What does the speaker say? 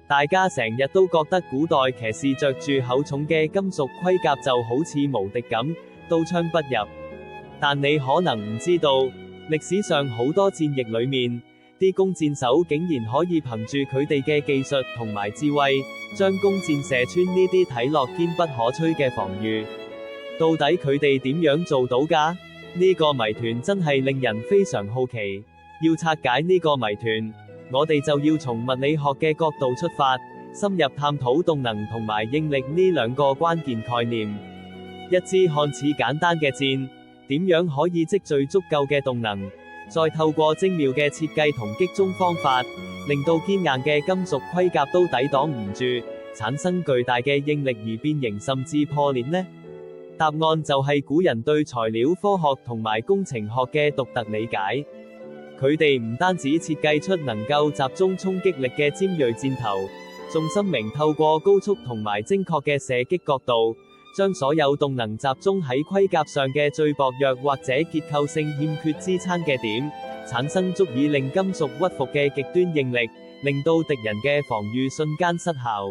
大家成日都覺得古代騎士着住厚重嘅金屬盔甲就好似無敵咁，刀槍不入。但你可能唔知道，歷史上好多戰役裏面，啲弓箭手竟然可以憑住佢哋嘅技術同埋智慧，將弓箭射穿呢啲睇落堅不可摧嘅防禦。到底佢哋點樣做到㗎？呢個謎團真係令人非常好奇。要拆解呢個謎團，我哋就要從物理學嘅角度出發，深入探討動能同埋應力呢兩個關鍵概念。一支看似簡單嘅箭，點樣可以積聚足夠嘅動能，再透過精妙嘅設計同擊中方法，令到堅硬嘅金屬盔甲都抵擋唔住，產生巨大嘅應力而變形甚至破裂呢？答案就係古人對材料科學同埋工程學嘅獨特理解。佢哋唔單止設計出能夠集中衝擊力嘅尖銳箭頭，仲深明透過高速同埋精確嘅射擊角度，將所有動能集中喺盔甲上嘅最薄弱或者結構性欠缺支撐嘅點，產生足以令金屬屈服嘅極端應力，令到敵人嘅防禦瞬間失效。